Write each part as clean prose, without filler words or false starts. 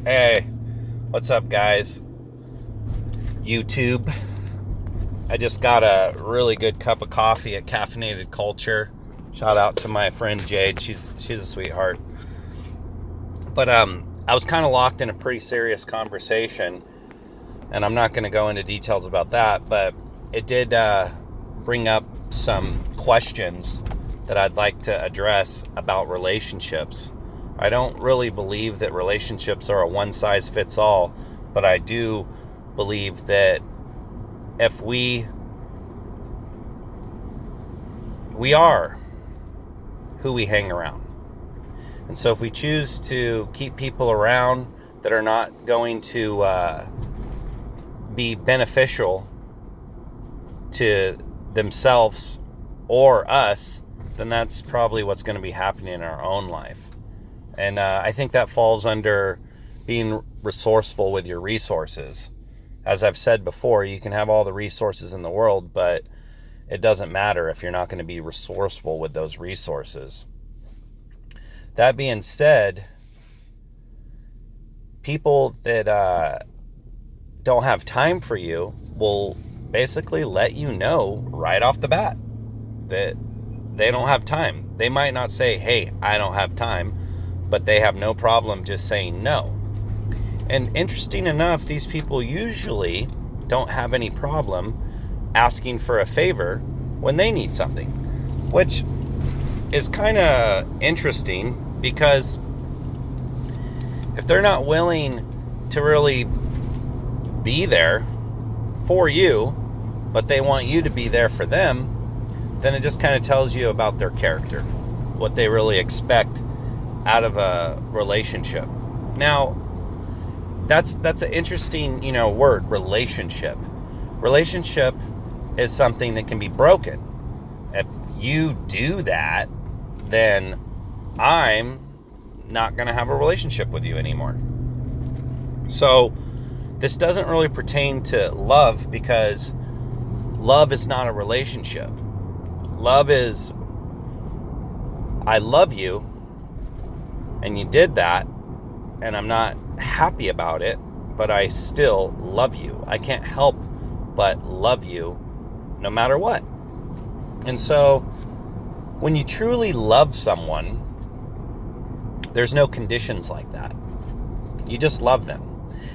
Hey, what's up, guys? YouTube. I just got a really good cup of coffee at Caffeinated Culture. Shout out to my friend Jade. She's a sweetheart. But I was kind of locked in a pretty serious conversation, and I'm not going to go into details about that. But it did bring up some questions that I'd like to address about relationships. I don't really believe that relationships are a one-size-fits-all, but I do believe that if we are who we hang around. And so if we choose to keep people around that are not going to be beneficial to themselves or us, then that's probably what's going to be happening in our own life. And I think that falls under being resourceful with your resources. As I've said before, you can have all the resources in the world, but it doesn't matter if you're not going to be resourceful with those resources. That being said, people that don't have time for you will basically let you know right off the bat that they don't have time. They might not say, hey, I don't have time, but they have no problem just saying no. And interesting enough, these people usually don't have any problem asking for a favor when they need something, which is kind of interesting because if they're not willing to really be there for you, but they want you to be there for them, then it just kind of tells you about their character, what they really expect out of a relationship. Now, that's an interesting, word, relationship. Relationship is something that can be broken. If you do that, then I'm not going to have a relationship with you anymore. So this doesn't really pertain to love, because love is not a relationship. Love is, I love you, and you did that, and I'm not happy about it, but I still love you. I can't help but love you no matter what. And so when you truly love someone, there's no conditions like that. You just love them.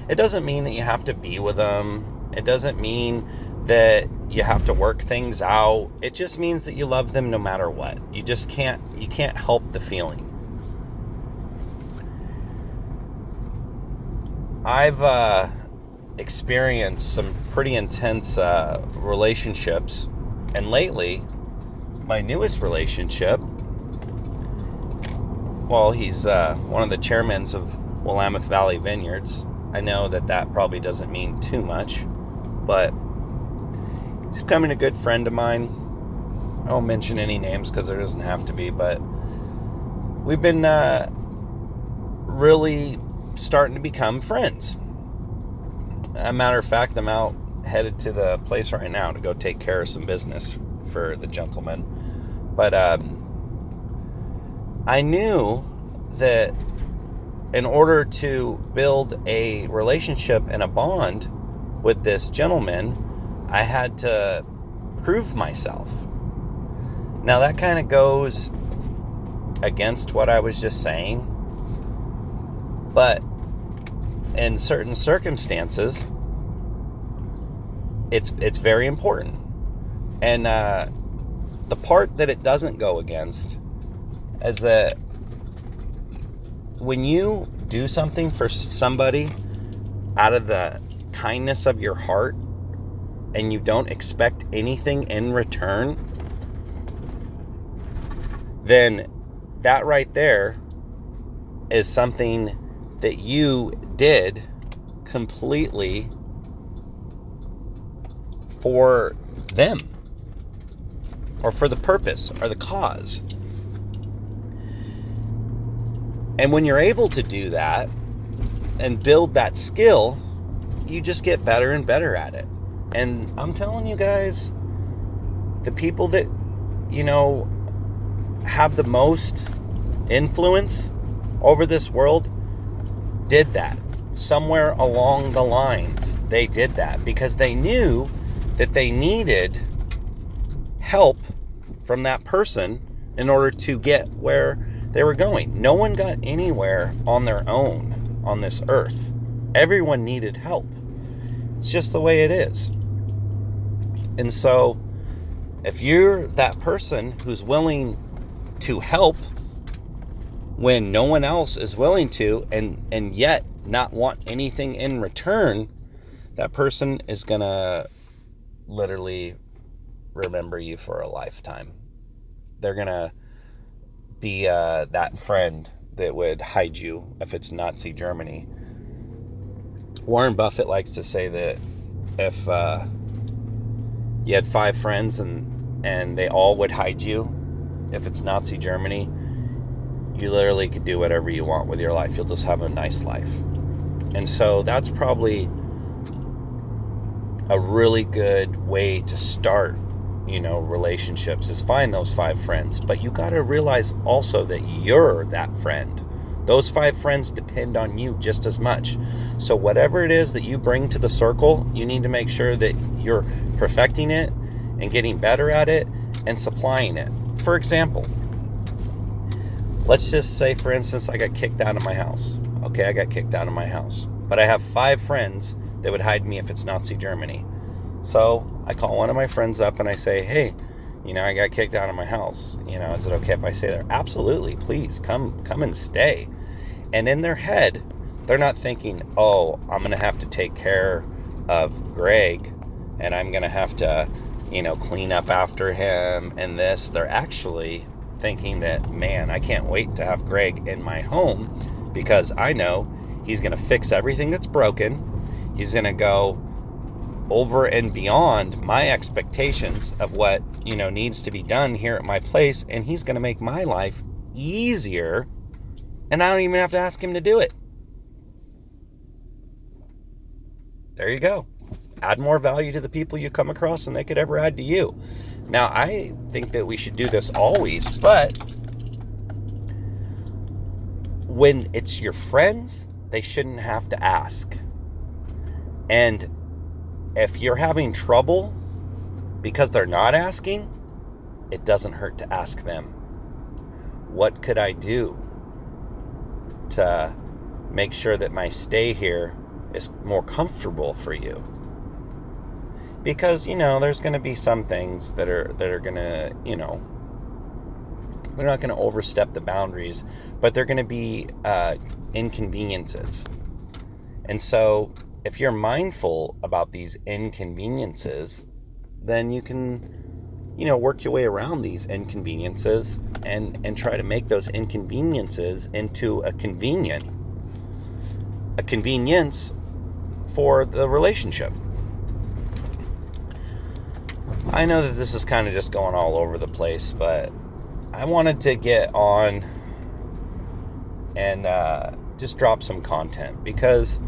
It doesn't mean that you have to be with them. It doesn't mean that you have to work things out. It just means that you love them no matter what. You can't help the feeling. I've experienced some pretty intense relationships, and lately, my newest relationship, well, he's one of the chairmen of Willamette Valley Vineyards. I know that probably doesn't mean too much, but he's becoming a good friend of mine. I won't mention any names because there doesn't have to be, but we've been really starting to become friends. As a matter of fact, I'm out headed to the place right now to go take care of some business for the gentleman. But I knew that in order to build a relationship and a bond with this gentleman, I had to prove myself. Now that kind of goes against what I was just saying, but in certain circumstances, it's very important. And the part that it doesn't go against is that when you do something for somebody out of the kindness of your heart and you don't expect anything in return, then that right there is something that you did completely for them, or for the purpose or the cause. And when you're able to do that and build that skill, you just get better and better at it. And I'm telling you guys, the people that, have the most influence over this world did that. somewhere along the lines, they did that because they knew that they needed help from that person in order to get where they were going. No one got anywhere on their own on this earth. Everyone needed help. It's just the way it is. And so, if you're that person who's willing to help when no one else is willing to, and yet not want anything in return, that person is gonna literally remember you for a lifetime. They're gonna be that friend that would hide you if it's Nazi Germany. Warren Buffett likes to say that if you had 5 friends and they all would hide you, if it's Nazi Germany, you literally could do whatever you want with your life. You'll just have a nice life. And so that's probably a really good way to start, relationships, is find those 5 friends. But you got to realize also that you're that friend. Those 5 friends depend on you just as much. So whatever it is that you bring to the circle, you need to make sure that you're perfecting it and getting better at it and supplying it. For example, let's just say, for instance, I got kicked out of my house. Okay, I got kicked out of my house. But I have 5 friends that would hide me if it's Nazi Germany. So I call one of my friends up and I say, hey, I got kicked out of my house. Is it okay if I stay there? Absolutely, please come and stay. And in their head, they're not thinking, oh, I'm going to have to take care of Greg and I'm going to have to, clean up after him and this. They're actually thinking that, man, I can't wait to have Greg in my home because I know he's going to fix everything that's broken. He's going to go over and beyond my expectations of what, needs to be done here at my place. And he's going to make my life easier. And I don't even have to ask him to do it. There you go. Add more value to the people you come across than they could ever add to you. Now, I think that we should do this always, but when it's your friends, they shouldn't have to ask. And if you're having trouble because they're not asking, it doesn't hurt to ask them. What could I do to make sure that my stay here is more comfortable for you? Because, there's going to be some things that are going to, they're not going to overstep the boundaries, but they're going to be inconveniences. And so if you're mindful about these inconveniences, then you can, work your way around these inconveniences and try to make those inconveniences into a convenience for the relationship. I know that this is kind of just going all over the place, but I wanted to get on and just drop some content because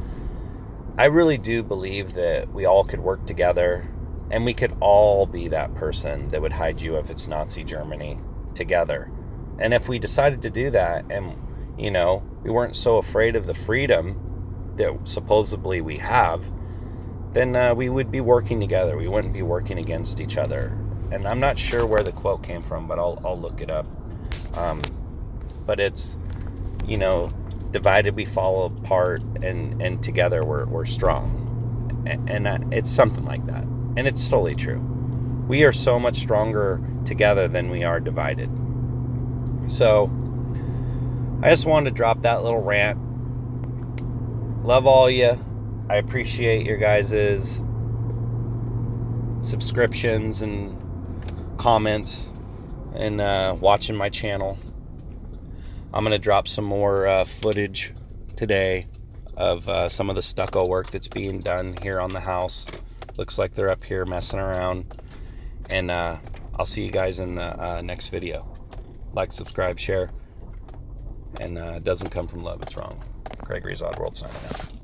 I really do believe that we all could work together and we could all be that person that would hide you if it's Nazi Germany together. And if we decided to do that and, we weren't so afraid of the freedom that supposedly we have, then we would be working together. We wouldn't be working against each other. And I'm not sure where the quote came from, but I'll look it up. But it's, divided we fall apart, and together we're strong. And it's something like that. And it's totally true. We are so much stronger together than we are divided. So I just wanted to drop that little rant. Love all you. I appreciate your guys' subscriptions and comments and watching my channel. I'm going to drop some more footage today of some of the stucco work that's being done here on the house. Looks like they're up here messing around. And I'll see you guys in the next video. Like, subscribe, share. And it doesn't come from love, it's wrong. Gregory's Oddworld signing out.